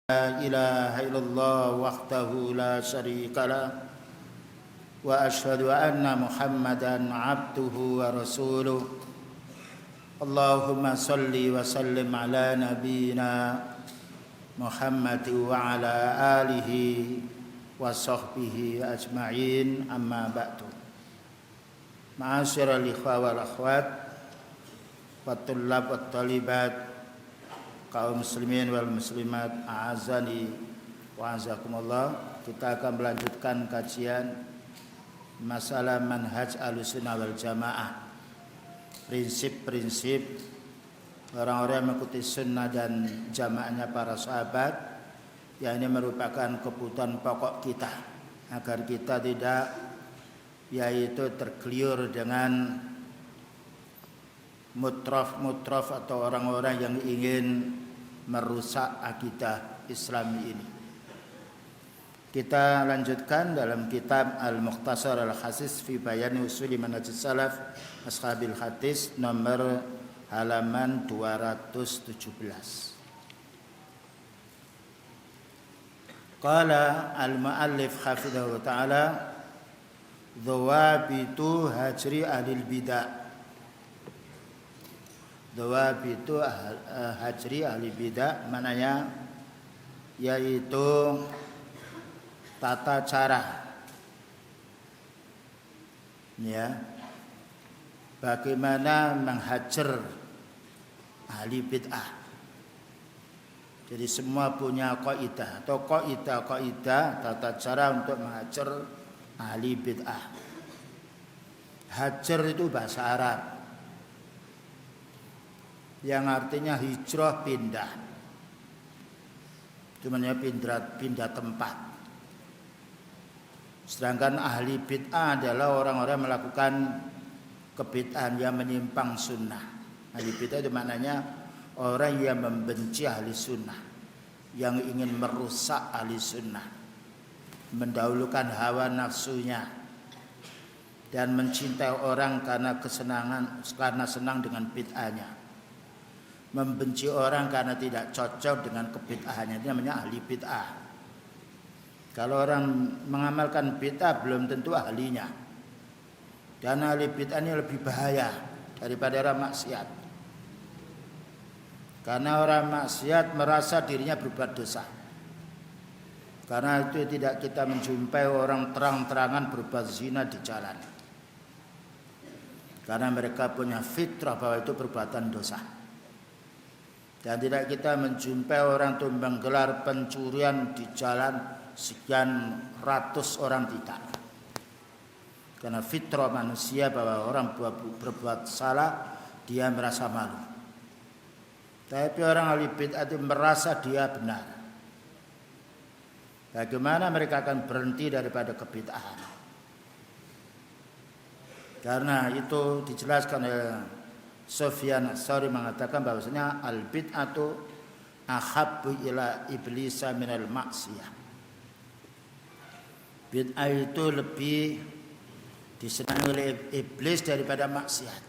لا إله إلا الله وحده لا شريك له وأشهد أن محمدا عبده ورسوله اللهم صل وسلم على نبينا محمد وعلى آله وصحبه أجمعين أما بعد معاشر الإخوة والأخوات والطلاب والطالبات kaum muslimin wal muslimat a'azani wa azakumullah. Kita akan melanjutkan kajian masalah manhaj Ahlussunnah wal Jamaah, prinsip-prinsip orang-orang yang mengikuti sunnah dan jamaahnya para sahabat, yang ini merupakan kebutuhan pokok kita agar kita tidak tergeliur dengan mutraf atau orang-orang yang ingin merusak akidah Islami ini. Kita lanjutkan dalam kitab Al-Mukhtasar Al-Khasis fi Bayan Usuli Manhajis Salaf Ashabil Hadis nomor halaman 217. Qala al-muallif hafidhahu ta'ala dhawabitu hajri ahlil bid'ah. Dhawabitu hajri ahli bid'ah mananya yaitu tata cara bagaimana menghajar ahli bid'ah. Jadi semua punya kaidah atau kaidah tata cara untuk menghajar ahli bid'ah. Hajar itu bahasa Arab yang artinya hijrah, pindah. Itu namanya pindah tempat. Sedangkan ahli bid'ah adalah orang-orang yang melakukan kebid'ahan yang menyimpang sunnah. Ahli bid'ah itu maknanya orang yang membenci ahli sunnah, yang ingin merusak ahli sunnah, mendahulukan hawa nafsunya, dan mencintai orang karena senang dengan bid'ahnya, membenci orang karena tidak cocok dengan kebid'ahannya. Itu namanya ahli bid'ah. Kalau orang mengamalkan bid'ah belum tentu ahlinya. Dan ahli bid'ah ini lebih bahaya daripada orang maksiat. Karena orang maksiat merasa dirinya berbuat dosa. Karena itu tidak kita menjumpai orang terang-terangan berbuat zina di jalan. Karena mereka punya fitrah bahwa itu perbuatan dosa. Dan tidak kita menjumpai orang itu menggelar pencurian di jalan sekian ratus orang, tidak. Karena fitrah manusia bahwa orang berbuat salah dia merasa malu. Tapi orang ahli bid'ah itu merasa dia benar. Bagaimana mereka akan berhenti daripada kebid'ahan? Karena itu dijelaskan oleh Sufyan Ats-Tsauri mengatakan bahwasanya al-bid'atu ahabbu ila iblisa minal maksiyah. Bid'ah itu lebih disenangi oleh iblis daripada maksiat.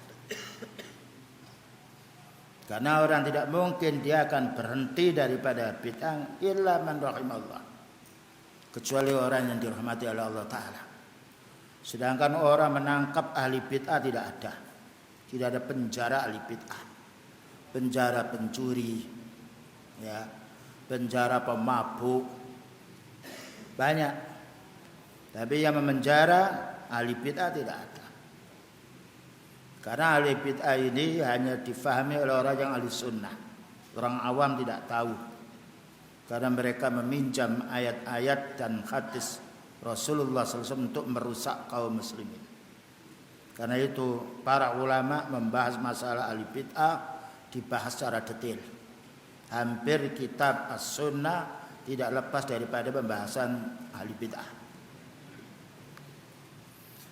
Karena orang tidak mungkin dia akan berhenti daripada bid'ah illa man rahimallah, kecuali orang yang dirahmati oleh Allah Ta'ala. Sedangkan orang menangkap ahli bid'ah tidak ada. Tidak ada penjara ahli bid'ah, penjara pencuri, penjara pemabuk, banyak. Tapi yang memenjara ahli bid'ah tidak ada. Karena ahli bid'ah ini hanya difahami oleh orang yang ahli sunnah. Orang awam tidak tahu. Karena mereka meminjam ayat-ayat dan hadis Rasulullah SAW untuk merusak kaum muslimin. Karena itu para ulama membahas masalah ahli bid'ah dibahas secara detail. Hampir kitab As-Sunnah tidak lepas daripada pembahasan ahli bid'ah.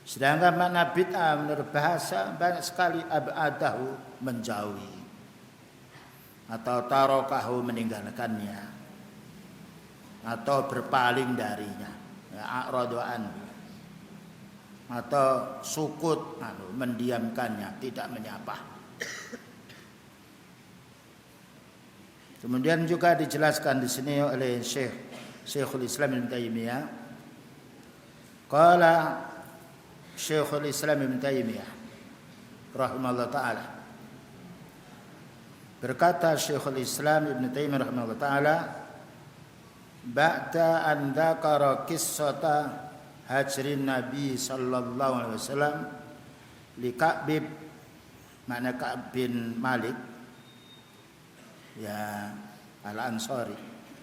Sedangkan makna bid'ah menurut bahasa banyak sekali, ab'adahu menjauhi, atau tarokahu meninggalkannya, atau berpaling darinya, a'radu anhu, atau sukut, mendiamkannya, tidak menyapa. Kemudian juga dijelaskan di sini oleh Syekhul Islam Ibnu Taimiyah. Qala Syekhul Islam Ibnu Taimiyah rahimahullah taala. Berkata Syekhul Islam Ibnu Taimiyah rahimahullah taala, ba'da an dzakara qissata hajrin Nabi sallallahu alaihi wasallam li Ka'b, makna Ka'b bin Malik ya Al-Ansari,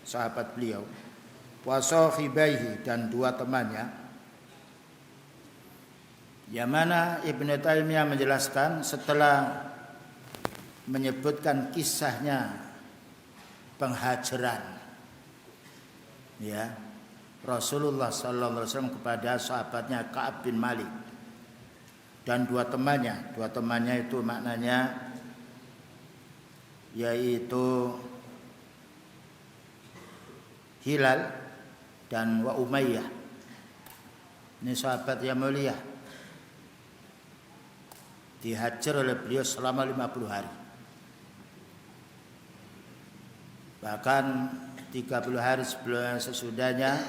sahabat beliau, wa sahibaihi, dan dua temannya. Yang mana Ibnu Taimiyah menjelaskan setelah menyebutkan kisahnya penghajaran ya Rasulullah sallallahu alaihi wasallam kepada sahabatnya Ka'ab bin Malik dan dua temannya. Dua temannya itu maknanya yaitu Hilal dan wa Umayyah. Ini sahabat yang mulia, dihajar oleh beliau selama 50 hari. Bahkan 30 hari sebelum sesudahnya,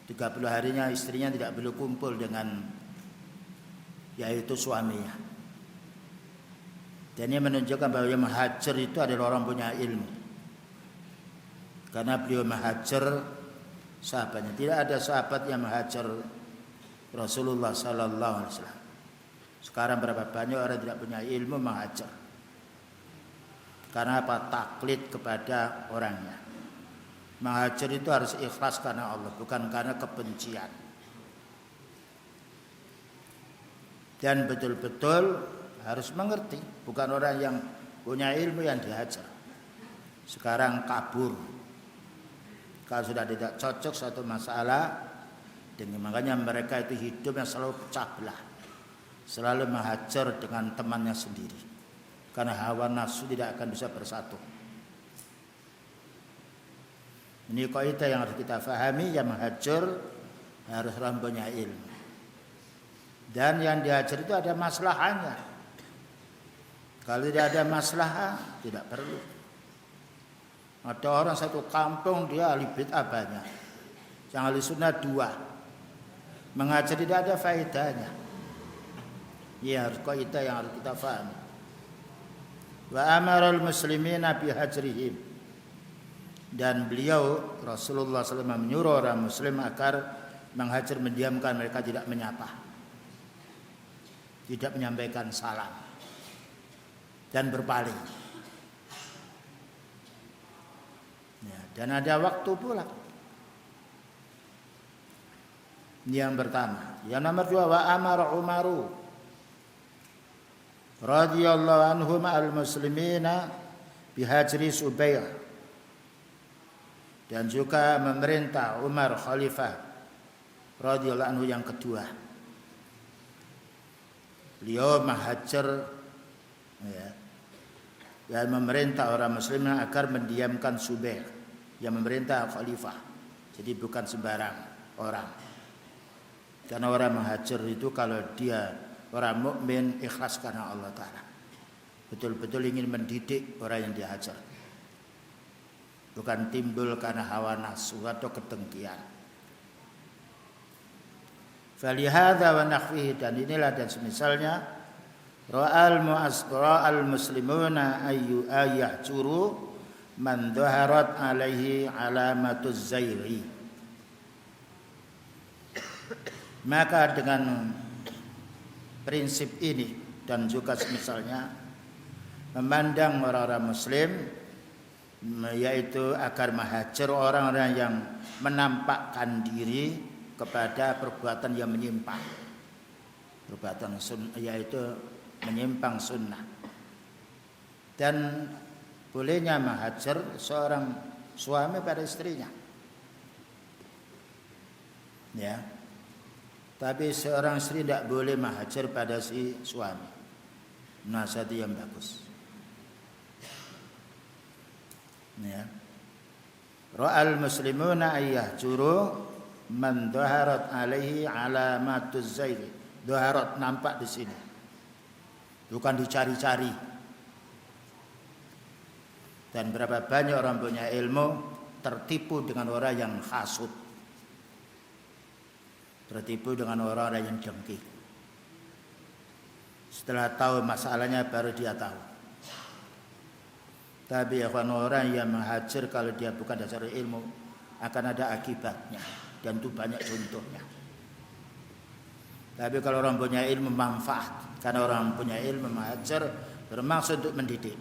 30 harinya istrinya tidak perlu kumpul dengan yaitu suaminya. Dan ini menunjukkan bahwa yang menghajar itu adalah orang punya ilmu. Karena beliau menghajar sahabatnya. Tidak ada sahabat yang menghajar Rasulullah sallallahu alaihi wasallam. Sekarang berapa banyak orang tidak punya ilmu menghajar. Karena apa? Taklid kepada orangnya. Menghajar itu harus ikhlas karena Allah, bukan karena kebencian. Dan betul-betul harus mengerti, bukan orang yang punya ilmu yang dihajar. Sekarang kabur. Kalau sudah tidak cocok suatu masalah, dengan makanya mereka itu hidupnya selalu pecah belah, selalu menghajar dengan temannya sendiri, karena hawa nafsu tidak akan bisa bersatu. Ini kaidah yang harus kita fahami, yang menghajar harus orang punya ilmu. Dan yang dihajar itu ada maslahahnya. Kalau tidak ada maslahah, tidak perlu. Ada orang satu kampung dia ahli bid'ah banyak, yang ahli sunnah 2. Mengajar tidak ada faedahnya. Ya, harus kaidah yang harus kita fahami. Wa amaral muslimina bi hajrihim, dan beliau Rasulullah SAW menyuruh orang muslim agar menghajar, mendiamkan mereka, tidak menyapa, tidak menyampaikan salam, dan berpaling. Ya, dan ada waktu pula. Ini yang pertama. Yang nomor 2, wa amara Umaru radhiyallahu anhu ma'al muslimina bihajri Subair, dan juga memerintah Umar khalifah radhiyallahu anhu yang kedua. Beliau menghajar ya, dan memerintah orang muslim agar mendiamkan Subair, yang memerintah khalifah. Jadi bukan sembarang orang. Karena orang menghajar itu kalau dia orang mukmin ikhlas karena Allah Ta'ala, betul-betul ingin mendidik orang yang dihajar, bukan timbul karena hawa nafsu atau kedengkian. Falihadza wa nahwihi, dan inilah dan semisalnya, ra'al muslimuna ayyahjuru man dhaharat alaihi alamatuz zairi. Maka dengan prinsip ini dan juga semisalnya, memandang orang-orang muslim, yaitu agar menghajar orang-orang yang menampakkan diri kepada perbuatan yang menyimpang, perbuatan yaitu menyimpang sunnah. Dan bolehnya menghajar seorang suami pada istrinya, ya. Tapi seorang istri tidak boleh menghajar pada si suami. Nasihat yang bagus. Ya. Ra'al muslimuna ayyahjuru man dhaharat alaihi alamatuz zairi. Dhaharat nampak di sini, bukan dicari-cari. Dan berapa banyak orang punya ilmu tertipu dengan orang yang hasud, tertipu dengan orang-orang yang dengki. Setelah tahu masalahnya baru dia tahu. Tapi orang yang menghajar kalau dia bukan dasar ilmu akan ada akibatnya, dan itu banyak contohnya. Tapi kalau orang punya ilmu manfaat, karena orang punya ilmu menghajar bermaksud untuk mendidik.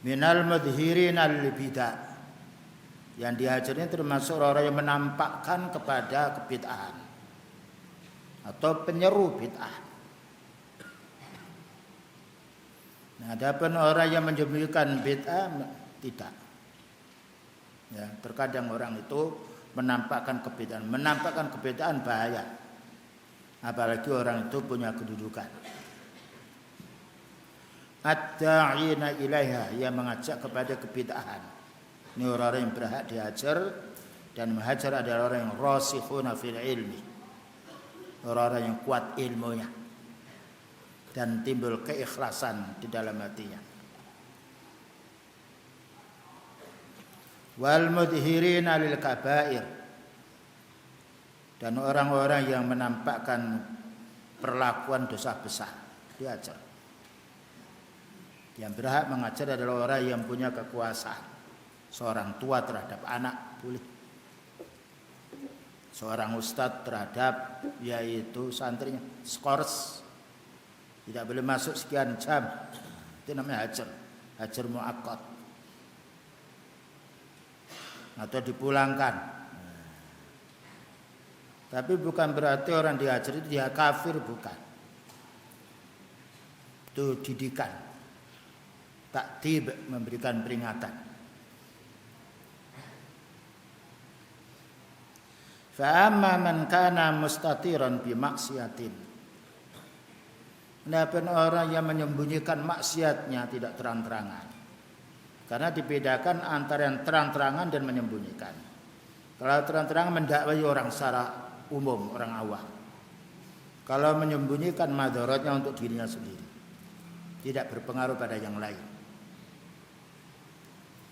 Minal mudhirin al-bid'ah, yang dihajarnya termasuk orang yang menampakkan kepada kebid'ahan atau penyeru bid'ah. Nah, adapun orang yang menyembunyikan bid'ah tidak. Ya, terkadang orang itu menampakkan kebid'ahan. Menampakkan kebid'ahan bahaya. Apalagi orang itu punya kedudukan. Ad-da'ina ilaiha, yang mengajak kepada kebid'ahan. Ini orang-orang yang berhak dihajar, dan menghajar adalah orang yang rasikhuna fil ilmi, orang-orang yang kuat ilmunya dan timbul keikhlasan di dalam hatinya. Wal mudhirina lil kabair, dan orang-orang yang menampakkan perlakuan dosa besar diajar. Yang berhak mengajar adalah orang yang punya kekuasaan. Seorang tua terhadap anak boleh. Seorang ustadz terhadap yaitu santrinya, skors. Tidak boleh masuk sekian jam. Itu namanya hajar. Hajar mu'aqqad. Atau dipulangkan. Tapi bukan berarti orang dihajar itu dia kafir, bukan. Itu didikan. Taktib, memberikan peringatan. Fa amma man kana mustatiran bi maksiatin. Adapun orang yang menyembunyikan maksiatnya tidak terang-terangan. Karena dibedakan antara yang terang-terangan dan menyembunyikan. Kalau terang-terangan mendakwai orang secara umum, orang awam. Kalau menyembunyikan madaratnya untuk dirinya sendiri, tidak berpengaruh pada yang lain.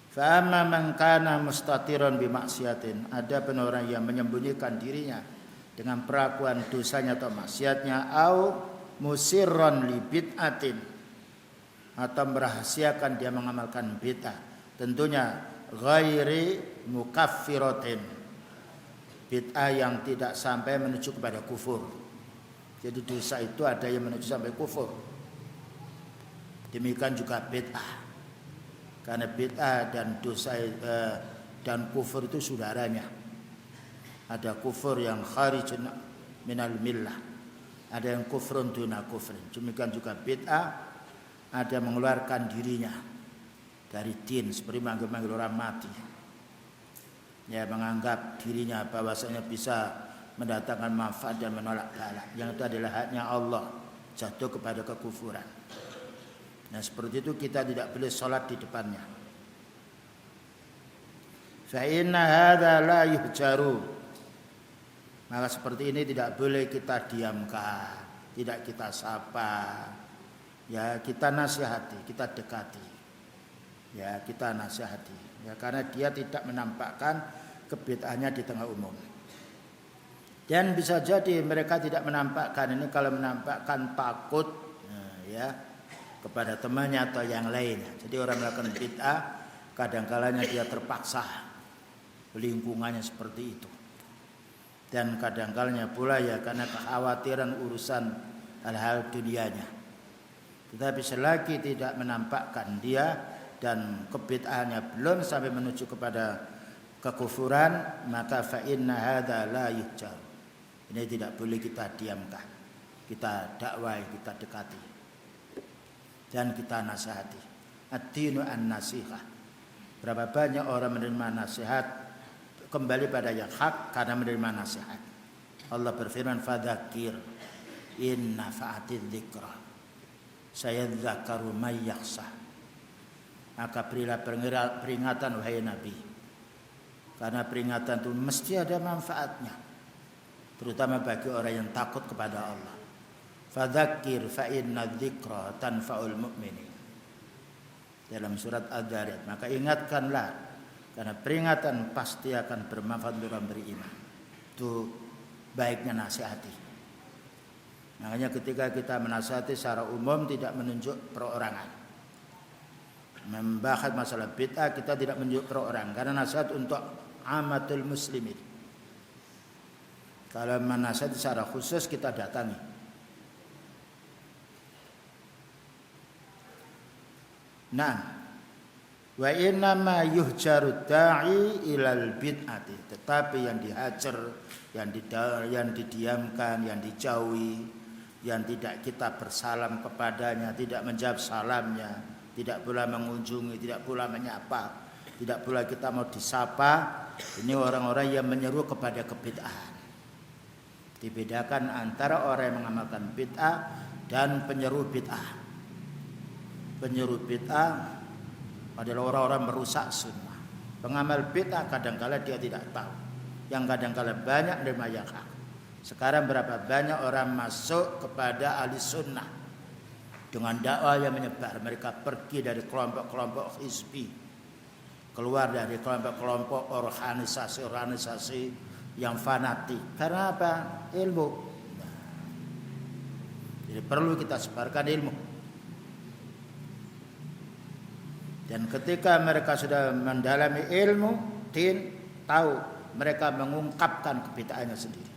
Fa amma man kana mustatiran bi maksiatin, ada orang yang menyembunyikan dirinya dengan perlakuan dosanya atau maksiatnya, au musirran li bid'atin, atau merahasiakan dia mengamalkan bid'ah, tentunya ghairi mukaffiratin, bid'ah yang tidak sampai menuju kepada kufur. Jadi dosa itu ada yang menuju sampai kufur. Demikian juga bid'ah. Karena bid'ah dan dosa dan kufur itu saudaranya. Ada kufur yang kharijun minal millah, ada yang kufrun duna kufrin. Demikian juga bid'ah, ada yang mengeluarkan dirinya dari din, seperti manggil-manggil orang mati. Ya, menganggap dirinya bahwasanya bisa mendatangkan manfaat dan menolak bala. Yang itu adalah haknya Allah, jatuh kepada kekufuran. Nah, seperti itu kita tidak boleh sholat di depannya. Fa inna hadza la yuhjaru. Maka seperti ini tidak boleh kita diamkan, tidak kita sapa. Ya, kita nasihati, kita dekati. Ya, kita nasihati. Ya, karena dia tidak menampakkan kebid'ahnya di tengah umum. Dan bisa jadi mereka tidak menampakkan ini, kalau menampakkan takut, ya, kepada temannya atau yang lain. Jadi orang melakukan bid'ah, kadang-kalanya dia terpaksa, lingkungannya seperti itu. Dan kadang-kalanya pula ya karena kekhawatiran urusan hal-hal dunianya. Tetapi selagi tidak menampakkan dia dan kebid'ahnya belum sampai menuju kepada kekufuran, maka fa inna hadza la yuhjar. Ini tidak boleh kita diamkan. Kita dakwai, kita dekati. Dan kita nasihati. Ad-dinu an-nasihah. Berapa banyak orang menerima nasihat kembali pada yang hak karena menerima nasihat. Allah berfirman, fadzakir in nafa'atidz dzikra sayadzakaru may yakhsha. Maka berilah peringatan wahai Nabi, karena peringatan itu mesti ada manfaatnya, terutama bagi orang yang takut kepada Allah. Fadzakir fa inna dzikra tanfa'ul mu'minin. Dalam surat Ad-Dzariyat, maka ingatkanlah karena peringatan pasti akan bermanfaat untuk orang beriman. Itu baiknya nasihati. Makanya ketika kita menasihati secara umum tidak menunjuk perorangan. Membahas masalah bid'ah kita tidak menunjuk perorangan karena nasihat untuk amatul muslimin. Kalau menasihati secara khusus kita datangi. Nah, wa inna ma yuhjaru da'i ilal bid'ati. Tetapi yang dihajar, yang didiamkan, yang dijauhi, yang tidak kita bersalam kepadanya, tidak menjawab salamnya, tidak pula mengunjungi, tidak pula menyapa, tidak pula kita mau disapa. Ini orang-orang yang menyeru kepada kebid'ahan. Dibedakan antara orang yang mengamalkan bid'ah dan penyeru bid'ah. Penyeru bid'ah adalah orang-orang merusak sunnah. Pengamal bid'ah kadang-kala dia tidak tahu. Yang kadang-kala banyak menerima yang hak. Sekarang berapa banyak orang masuk kepada ahli sunnah dengan dakwah yang menyebar. Mereka pergi dari kelompok-kelompok hizbi, keluar dari kelompok-kelompok organisasi yang fanatik. Karena apa? Ilmu. Jadi perlu kita sebarkan ilmu. Dan ketika mereka sudah mendalami ilmu, tahu mereka mengungkapkan kebid'ahannya sendiri.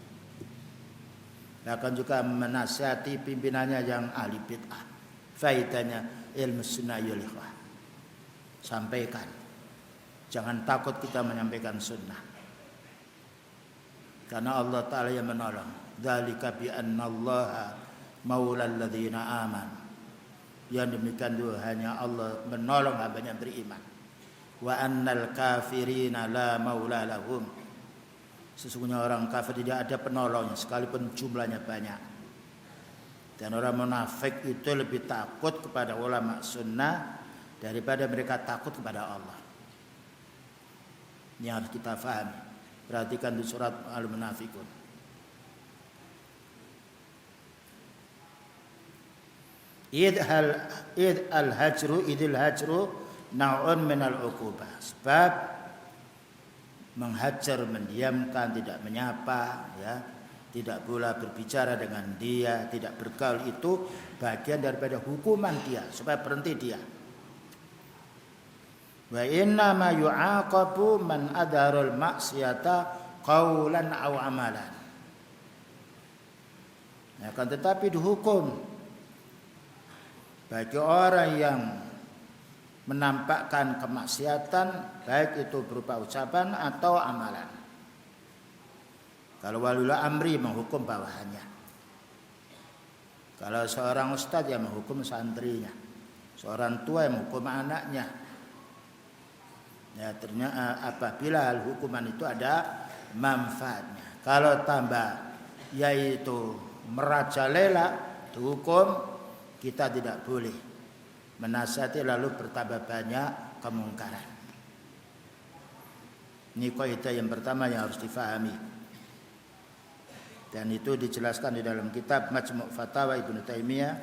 Akan juga menasihati pimpinannya yang ahli bid'ah. Faidahnya ilmu sunnah yulihwah. Sampaikan. Jangan takut kita menyampaikan sunnah. Karena Allah Ta'ala yang menolong. Dzalika bi annallaha maulal ladzina amanu. Yang demikian itu hanya Allah menolong hambanya beriman. Wa annal kafirina la maula lahum. Sesungguhnya orang kafir tidak ada penolongnya sekalipun jumlahnya banyak. Dan orang munafik itu lebih takut kepada ulama sunnah daripada mereka takut kepada Allah. Ini harus kita fahami. Perhatikan di surat Al-Munafiqun. Idil hajru na'un minal uqubah. Sebab menghajar, mendiamkan, tidak menyapa, ya, tidak pula berbicara dengan dia, tidak bergaul itu bagian daripada hukuman dia supaya berhenti dia. Wa inna ma yu'aqabu man adharul maksiata qaulan aw amalan. Akan tetapi dihukum bagi orang yang menampakkan kemaksiatan, baik itu berupa ucapan atau amalan. Kalau waliul amri menghukum bawahannya. Kalau seorang ustadz yang menghukum santrinya, seorang tua yang menghukum anaknya. Ya, ternyata apabila hal hukuman itu ada manfaatnya. Kalau tambah yaitu merajalela dihukum, kita tidak boleh menasihati lalu bertambah banyak kemungkaran. Ini kaidah yang pertama yang harus difahami. Dan itu dijelaskan di dalam kitab Majmu' Fatawa Ibnu Taimiyah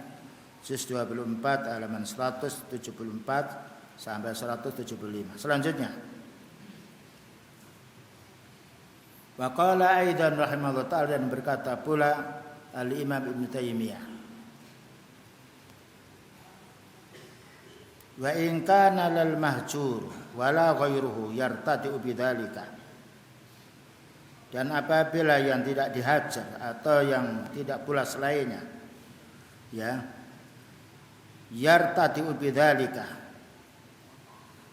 juz 24 halaman 174 sampai 175. Selanjutnya, wa qala aidan rahimahullah ta'ala, dan berkata pula Al-Imam Ibnu Taimiyah, wa in kana lal mahjur wala ghairuhu yartadi'u bidzalika. Dan apabila yang tidak dihajar atau yang tidak pula selainnya, ya, yartadi'u bidzalika,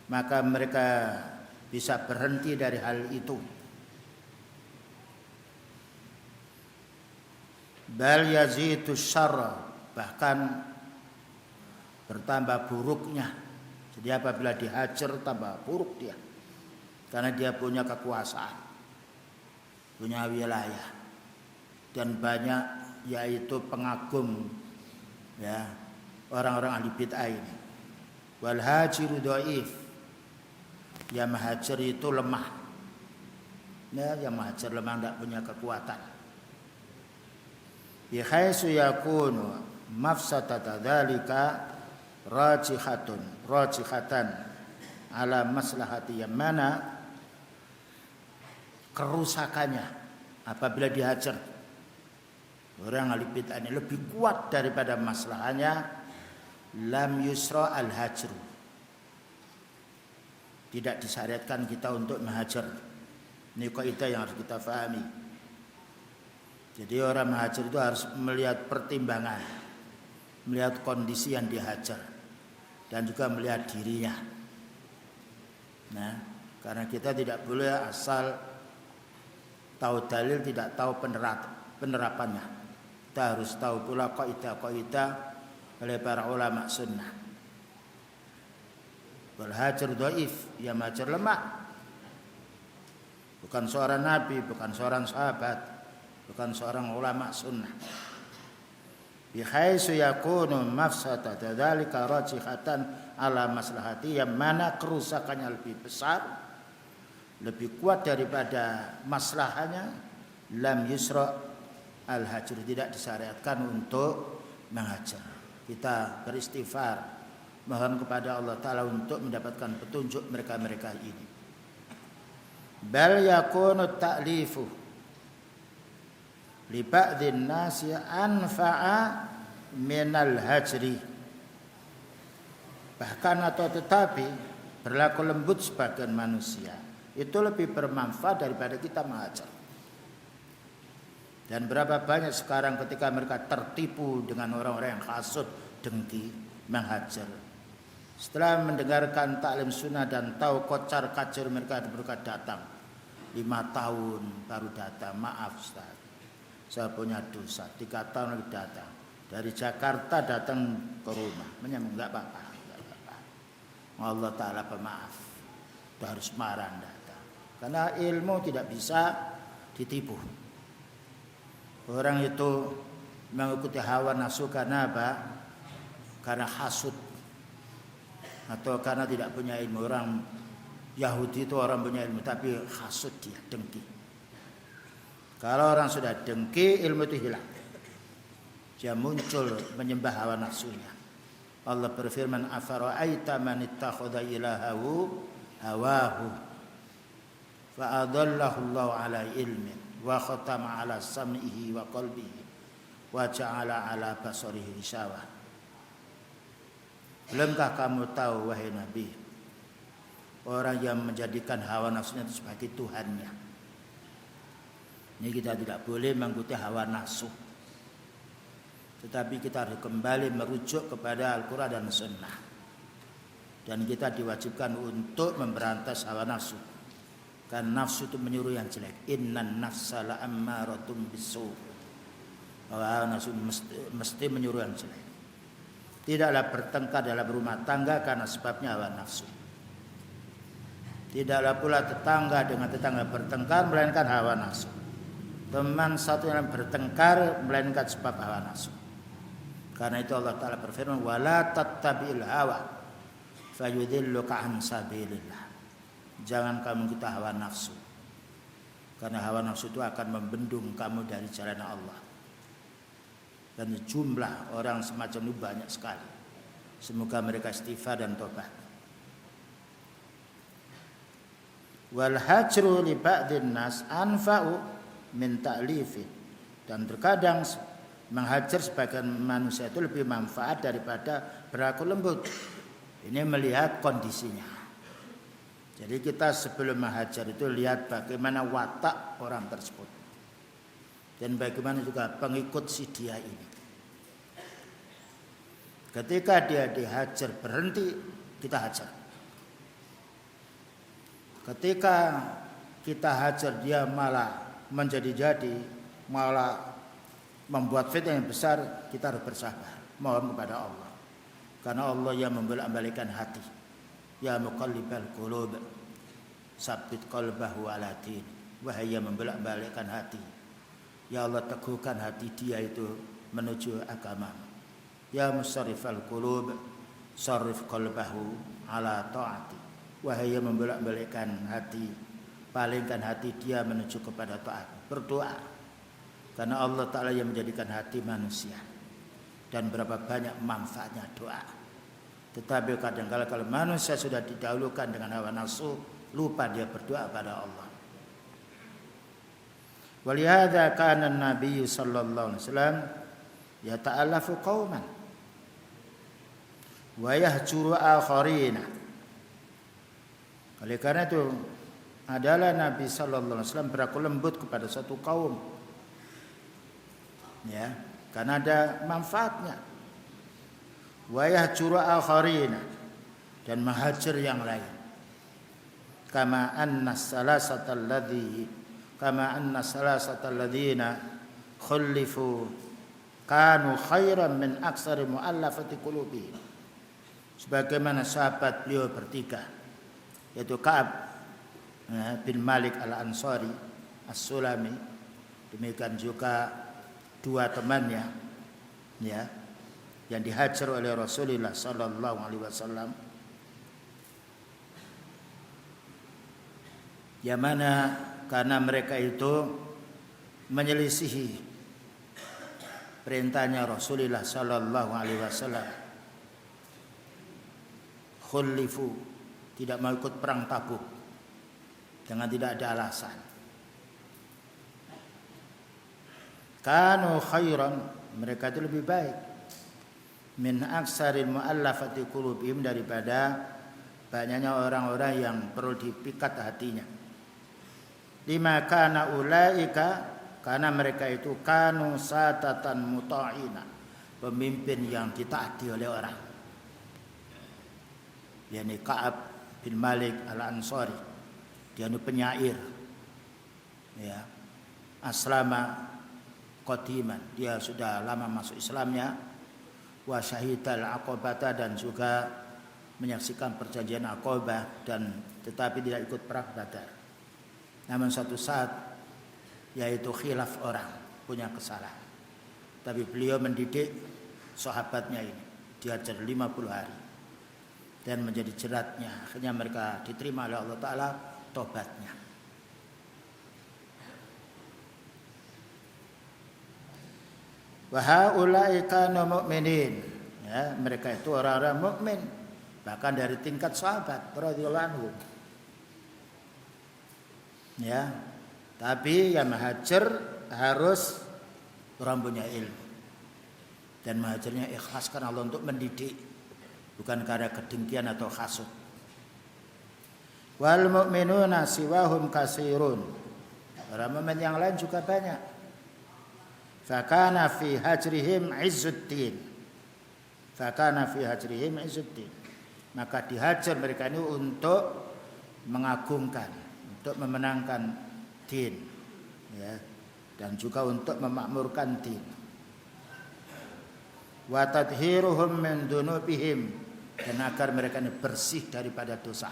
maka mereka bisa berhenti dari hal itu. Bal yazidu syarra, bahkan bertambah buruknya. Jadi apabila dihajar tambah buruk dia. Karena dia punya kekuasaan, punya wilayah, dan banyak yaitu pengagum, ya, orang-orang ahli bid'ah ini. Wal hajiru dhaif, yang menghajar itu lemah. Ya, yang menghajar lemah, tidak punya kekuatan. Bihaitsu yakunu mafsadata dzalika rajihatan ala maslahati, yang mana kerusakannya apabila dihajar orang ahli bid'ah ini lebih kuat daripada maslahnya, lam yusra al hajru, tidak disyariatkan kita untuk menghajar. Ini kaidah yang harus kita fahami. Jadi orang menghajar itu harus melihat pertimbangan, melihat kondisi yang dihajar, dan juga melihat dirinya. Nah, karena kita tidak boleh asal tahu dalil tidak tahu penerapannya. Kita harus tahu pula kaidah-kaidah oleh para ulama sunnah. Wal hajar dhaif, yang hajar lemah. Bukan seorang nabi, bukan seorang sahabat, bukan seorang ulama sunnah. Bihaitsu yakunu mafsadatu dzalika rajihatan ala maslahati, yang mana kerusakannya lebih besar, lebih kuat daripada maslahnya, lam yusra al hajr, tidak disyariatkan untuk menghajar. Kita beristighfar, mohon kepada Allah Ta'ala untuk mendapatkan petunjuk mereka-mereka ini. Bal yakunu ta'lifu li ba'dhin nasi anfa'a minal hajri. Bahkan atau tetapi berlaku lembut sebagian manusia itu lebih bermanfaat daripada kita menghajar. Dan berapa banyak sekarang ketika mereka tertipu dengan orang-orang yang hasud, dengki, menghajar. Setelah mendengarkan taklim sunnah dan tahu kocar kacir mereka datang 5 tahun baru datang, maaf Ustaz, saya punya dosa, 3 tahun lagi datang dari Jakarta datang ke rumah, menyambung enggak apa-apa. Allah Ta'ala pemaaf, kita harus marah datang, karena ilmu tidak bisa ditipu. Orang itu mengikuti hawa nafsu karena apa? Karena hasud, atau karena tidak punya ilmu. Orang Yahudi itu orang punya ilmu tapi hasud, dia dengki. Kalau orang sudah dengki, ilmu itu hilang, dia muncul menyembah hawa nafsunya. Allah berfirman, afara'aita man ittakhadha ilahahu hawahu fa adallahu Allahu ala ilmin wa khatama ala sam'ihi wa qalbihi wa ja'ala ala basarihi ghishawah. Belumkah kamu tahu wahai Nabi, orang yang menjadikan hawa nafsunya itu sebagai Tuhannya? Ini kita tidak boleh mengikuti hawa nafsu, tetapi kita harus kembali merujuk kepada Al-Quran dan Sunnah. Dan kita diwajibkan untuk memberantas hawa nafsu, karena nafsu itu menyuruh yang jelek. Innan nafsa la'ammaratun bisu', bahwa hawa nafsu mesti menyuruh yang jelek. Tidaklah bertengkar dalam rumah tangga karena sebabnya hawa nafsu. Tidaklah pula tetangga dengan tetangga bertengkar melainkan hawa nafsu. Teman satu yang bertengkar melainkan sebab hawa nafsu. Karena itu Allah Ta'ala berfirman, wala tattabi'il hawa fayudilluka an sabilillah. Jangan kamu ikuti hawa nafsu, karena hawa nafsu itu akan membendung kamu dari jalan Allah. Dan jumlah orang semacam itu banyak sekali. Semoga mereka istighfar dan tobat. Wal hajru li ba'dhin nas anfa'u min ta'lifi. Dan terkadang menghajar sebagian manusia itu lebih manfaat daripada berlaku lembut. Ini melihat kondisinya. Jadi kita sebelum menghajar itu lihat bagaimana watak orang tersebut, dan bagaimana juga pengikut si dia ini. Ketika dia dihajar berhenti, kita hajar. Ketika kita hajar dia malah menjadi-jadi, malah membuat fitnah yang besar, kita harus bersabar, mohon kepada Allah. Karena Allah yang membolak-balikkan hati. Ya muqallibal qulub, sabbit qalbahu ala din. Wahai yang membolak-balikkan hati, ya Allah teguhkan hati dia itu menuju agama. Ya musarrifal qulub, sarrif qalbahu ala taati. Wahai yang membolak-balikkan hati, palingkan hati dia menuju kepada taat. Berdoa Karena Allah Ta'ala yang menjadikan hati manusia. Dan berapa banyak manfaatnya doa. Tetapi kadang-kala kalau manusia sudah didahulukan dengan hawa nafsu, lupa dia berdoa pada Allah. Walihada kana Nabi sallallahu alaihi wasallam yata'allafu qauman wa yahjuru akharina. Oleh karena itu adalah Nabi sallallahu alaihi wasallam berlaku lembut kepada satu kaum. Ya, karena ada manfaatnya. Wa yahjuru akharina, dan menghajar yang lain. Kama anna salasatal ladzina khulifu kanu khairan min aksari muallafati qulubihim. Sebagaimana sahabat beliau bertiga, yaitu Ka'ab bin Malik al-Ansari as-Sulami, demikian juga dua temannya ya yang dihajar oleh Rasulullah sallallahu alaihi wasallam, yang mana karena mereka itu menyelisihi perintahnya Rasulullah sallallahu alaihi wasallam, khulifu, tidak mau ikut perang Tabuk dengan tidak ada alasan. Kanu khairan, mereka itu lebih baik, min aksaril muallafati qulubihim, daripada banyaknya orang-orang yang perlu dipikat hatinya. Lima kana ulaika, karena mereka itu kanu satatan muta'ina, pemimpin yang ditaati oleh orang. yakni Ka'ab bin Malik al-Ansari, dia itu penyair ya, aslama qadiman, dia sudah lama masuk Islamnya, wa syahidal aqabata, dan juga menyaksikan perjanjian Aqabah, dan tetapi tidak ikut perang Badar. Namun suatu saat yaitu khilaf orang, punya kesalahan, tapi beliau mendidik sahabatnya ini, diajar 50 hari dan menjadi jeratnya. Akhirnya mereka diterima oleh Allah Ta'ala tobatnya. Wa haula'i kanu mu'minin, ya, mereka itu orang-orang mukmin, bahkan dari tingkat sahabat radhiyallahu anhu. Ya, tapi yang menghajar harus orang punya ilmu, dan menghajarnya ikhlas karena Allah, untuk mendidik, bukan karena kedengkian atau hasud. Wal mu'minuna siwahum kasirun, orang mukmin yang lain juga banyak. Fakana fi hajrihim izzuddin, fakana fi hajrihim izzuddin, maka dihajar mereka ini untuk mengagungkan, untuk memenangkan din, ya, dan juga untuk memakmurkan din. Wa tadhiruhum min dunubihim, dan agar mereka ini bersih daripada dosa.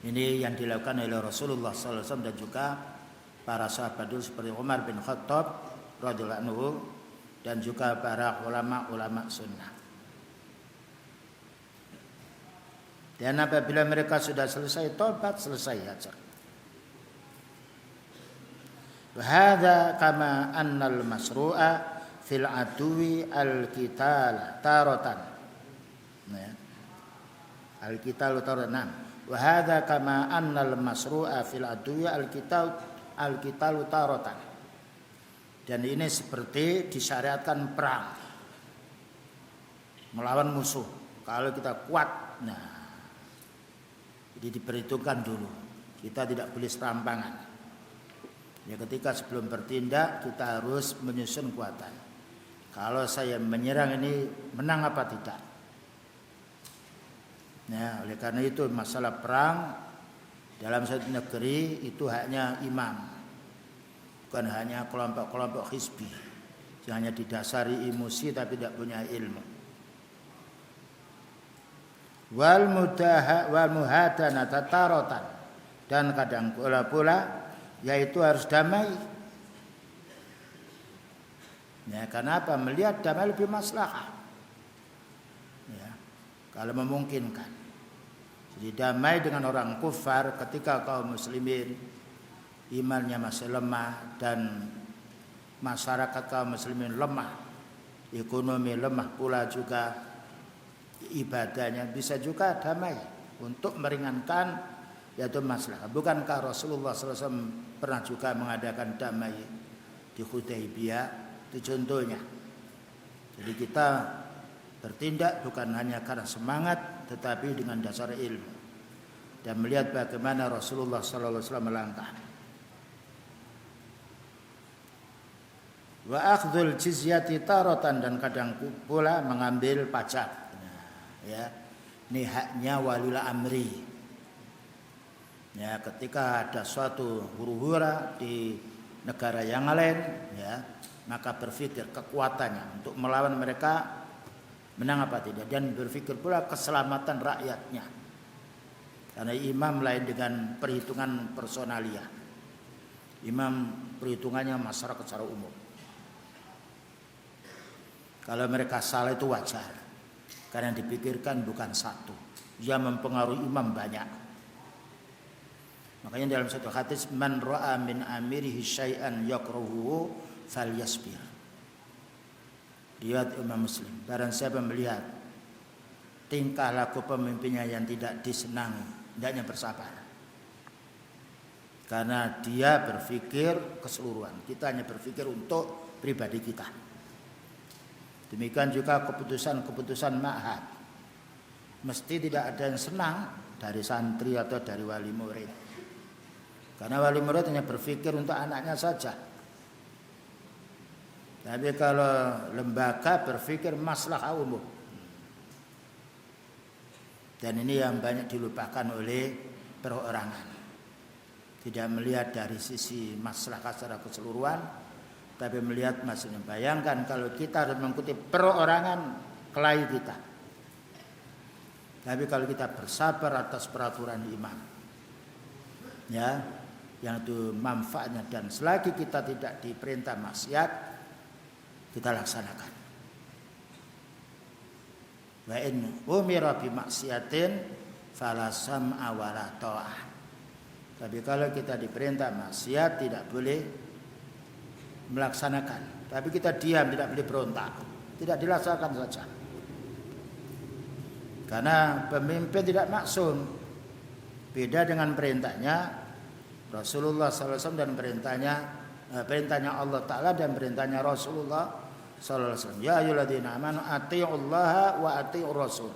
Ini yang dilakukan oleh Rasulullah sallallahu alaihi wasallam dan juga para sahabat dulu seperti Umar bin Khattab radhiyallahu anhu, dan juga para ulama-ulama sunnah. Dan apabila mereka sudah selesai tobat, selesai hajar. Wa hadza kama annal masru'a fil aduwi al-qital taratan. Ya. Al-qital taratan. Wa hadza kama annal masru'a fil aduwi al-qitalu taratan. Dan ini seperti disyariatkan perang melawan musuh. Kalau kita kuat, nah, jadi diperhitungkan dulu. Kita tidak boleh serampangan. Ya, ketika sebelum bertindak kita harus menyusun kekuatan. Kalau saya menyerang ini menang apa tidak? Nah, oleh karena itu masalah perang dalam satu negeri itu haknya imam, bukan hanya kelompok-kelompok hizbi yang hanya didasari emosi tapi tidak punya ilmu. Wal muhadanata taratan, dan kadang pula yaitu harus damai. Ya, kenapa? Melihat damai lebih maslahah. Ya, kalau memungkinkan. Jadi damai dengan orang kufar ketika kaum muslimin imannya masih lemah dan masyarakat kaum muslimin lemah, ekonomi lemah pula juga ibadahnya, bisa juga damai untuk meringankan yaitu masalah. Bukankah Rasulullah SAW pernah juga mengadakan damai di Hudaybiyah? Itu contohnya. Jadi kita bertindak bukan hanya karena semangat, tetapi dengan dasar ilmu dan melihat bagaimana Rasulullah SAW melangkah. Wa akhdhul jizyati taratan, dan kadang pula mengambil pajak. Ya, ini haknya waliul amri. Ya, ketika ada suatu huru-hara di negara yang lain, ya, maka berpikir kekuatannya untuk melawan mereka menang apa tidak, dan berpikir pula keselamatan rakyatnya. Karena imam lain dengan perhitungan personalia. Imam perhitungannya masyarakat secara umum. Kalau mereka salah itu wajar, karena yang dipikirkan bukan satu, dia mempengaruhi imam banyak. Makanya dalam satu hadis, man ra'a min amirihi syai'an yakrahuhu falyasbir. Riwayat Imam Muslim. Barang siapa melihat tingkah laku pemimpinnya yang tidak disenangi, hendaknya bersabar. Karena dia berpikir keseluruhan, kita hanya berpikir untuk pribadi kita. Demikian juga keputusan-keputusan ma'had. Mesti tidak ada yang senang dari santri atau dari wali murid. Karena wali murid hanya berpikir untuk anaknya saja. Tapi kalau lembaga berpikir maslahah umum. Dan ini yang banyak dilupakan oleh perorangan. Tidak melihat dari sisi maslahah secara keseluruhan, tapi melihat maksudnya. Bayangkan kalau kita harus mengikuti perorangan kelahi kita. Tapi kalau kita bersabar atas peraturan imam, ya, yang itu manfaatnya, dan selagi kita tidak diperintah maksiat, kita laksanakan. Wa in umira bi maksiatin fala sam'a wala ta'ah. Tapi kalau kita diperintah maksiat, tidak boleh melaksanakan. Tapi kita diam, tidak boleh berontak, tidak dilaksanakan saja. Karena pemimpin tidak maksum. Beda dengan perintahnya Rasulullah SAW dan perintahnya Allah Ta'ala dan perintahnya Rasulullah SAW. Ya ayyuhalladzina amanu atii'ullaha wa atii'ur rasul.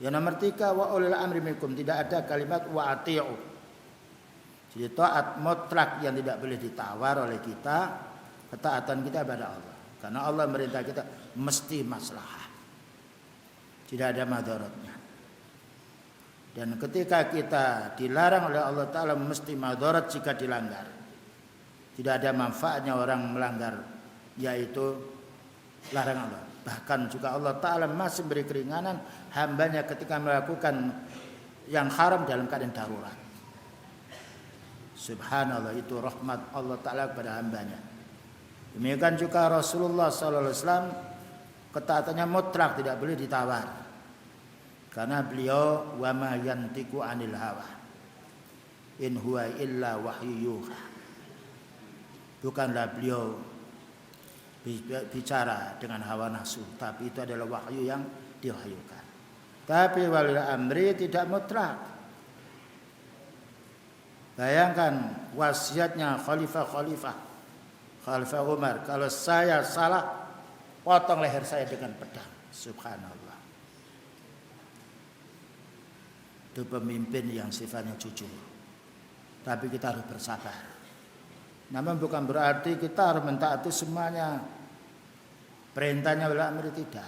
Yang nomor 3, wa ulil amri minkum. Tidak ada kalimat wa atii'u. Jadi taat mutlak yang tidak boleh ditawar oleh kita, ketaatan kita pada Allah. Karena Allah merintah kita mesti maslahah, tidak ada madaratnya. Dan ketika kita dilarang oleh Allah Ta'ala, mesti madarat jika dilanggar. Tidak ada manfaatnya orang melanggar, yaitu larangan Allah. Bahkan juga Allah Ta'ala masih beri keringanan hambanya ketika melakukan yang haram dalam keadaan darurat. Subhanallah, itu rahmat Allah Ta'ala kepada hambanya. Demikian juga Rasulullah SAW, ketaatannya mutlak, tidak boleh ditawar. Karena beliau wa ma yantiqu anil hawa in huwa illa wahyu yuha. Bukanlah beliau bicara dengan hawa nafsu, tapi itu adalah wahyu yang diwahyukan. Tapi walil amri tidak mutlak. Bayangkan wasiatnya Khalifah Umar, kalau saya salah, potong leher saya dengan pedang. Subhanallah. Itu pemimpin yang sifatnya jujur. Tapi kita harus bersabar. Namun bukan berarti kita harus mentaati semuanya perintahnya wal amri, tidak.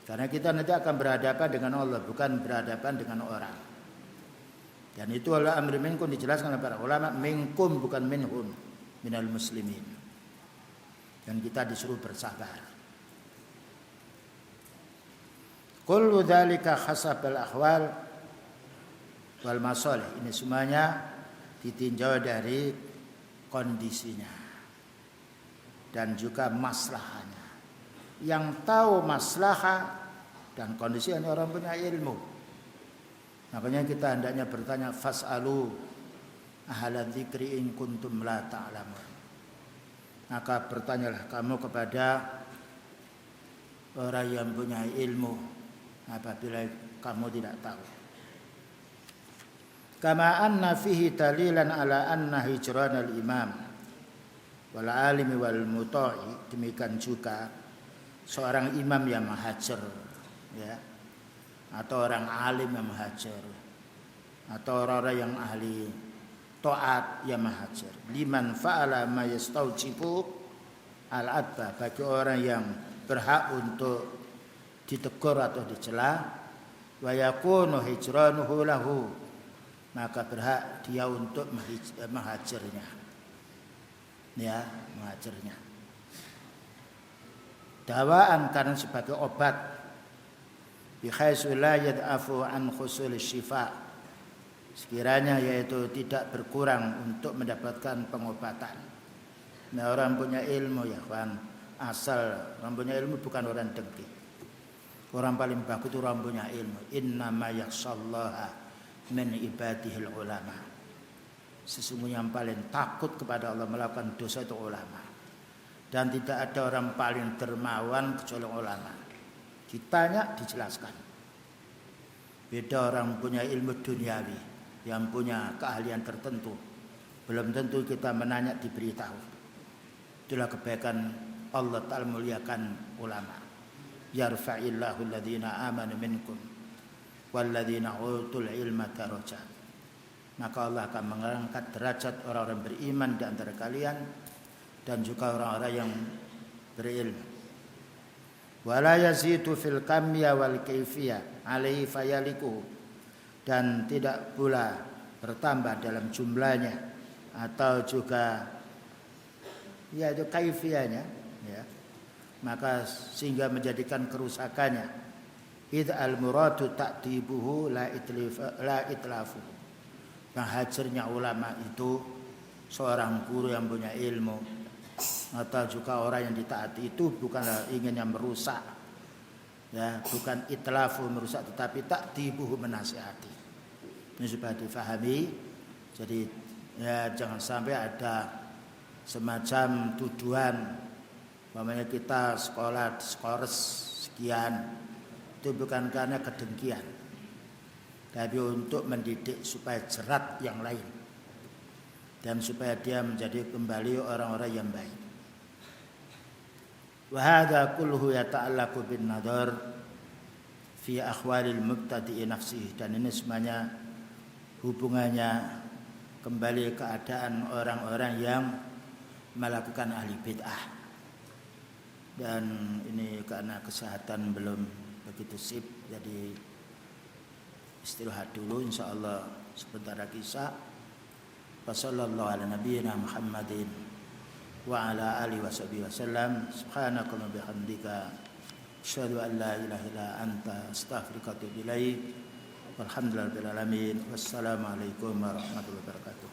Karena kita nanti akan berhadapan dengan Allah, bukan berhadapan dengan orang. Dan itu wal amri minkum dijelaskan oleh para ulama, minkum bukan minhum, minal muslimin. Dan kita disuruh bersabar. Kullu dzalika hasabal ahwal wal masalih. Ini semuanya ditinjau dari kondisinya dan juga maslahahnya. Yang tahu maslahah dan kondisi hanya orang punya ilmu. Makanya kita hendaknya bertanya, fas'alu ahla dzikri in kuntum la ta'lamun. Maka bertanyalah kamu kepada orang yang punya ilmu apabila kamu tidak tahu. Kama anna fihi dalilan ala anna hijran al-imam wal alimi wal muta'i, demikian juga seorang imam yang menghajar, ya, atau orang alim yang menghajar, atau orang-orang yang ahli taat yang menghajar, liman fa'ala ma yastaujibu al-adba, bagi orang yang berhak untuk ditegur atau dicela, wa yakunu hijranuhu lahu, maka berhak dia untuk menghajarnya, ya, menghajarnya. Dawaan, karena sebagai obat, bihaitsu la yad'afu an husul syifa, sekiranya yaitu tidak berkurang untuk mendapatkan pengobatan. Nah, orang punya ilmu, ya kan, asal orang punya ilmu bukan orang dengki. Orang paling bagus itu orang punya ilmu. Innama yakhshallaha min ibadihil ulama. Sesungguhnya yang paling takut kepada Allah melakukan dosa itu ulama. Dan tidak ada orang paling dermawan kecuali ulama. Ditanya dijelaskan. Beda orang punya ilmu duniawi yang punya keahlian tertentu, belum tentu kita menanya diberitahu. Itulah kebaikan Allah Ta'ala muliakan ulama. Yarfa'illahu alladhina amanu minkum walladhina utul ilma darajat. Maka Allah akan mengangkat derajat orang-orang beriman di antara kalian dan juga orang-orang yang berilmu. Wala yazidu fil kamya wal kaifiyah alaihi fayaliku, dan tidak pula bertambah dalam jumlahnya atau juga ya itu kaifiyahnya, ya, maka sehingga menjadikan kerusakannya. Id al muradu ta'dibuhu la itlafu. Menghajarnya ulama itu seorang guru yang punya ilmu atau juga orang yang ditaati itu bukanlah ingin yang merusak, ya, bukan itlafu merusak, tetapi ta'dibuhu menasihati. Ini supaya difahami. Jadi ya jangan sampai ada semacam tuduhan umpamanya kita sekolah skores sekian, itu bukan karena kedengkian, tapi untuk mendidik supaya jerat yang lain dan supaya dia menjadi kembali orang-orang yang baik. Wa hadza kulluhu yata'allaqu bin nadhar fi ahwalil mubtadi'i nafsihi, dan ini semuanya hubungannya kembali keadaan orang-orang yang melakukan ahli bid'ah. Dan ini karena kesehatan belum begitu sip, jadi istirahat dulu, insyaallah sebentar lagi isya. Wassallallahu ala nabiyyina Muhammadin wa ala alihi washabihi wasallam. Subhanakallahumma bihamdika asyhadu an la ilaha illa anta astaghfiruka wa atubu ilaik. Walhamdulillahirabbil alamin. Wassalamualaikum warahmatullahi wabarakatuh.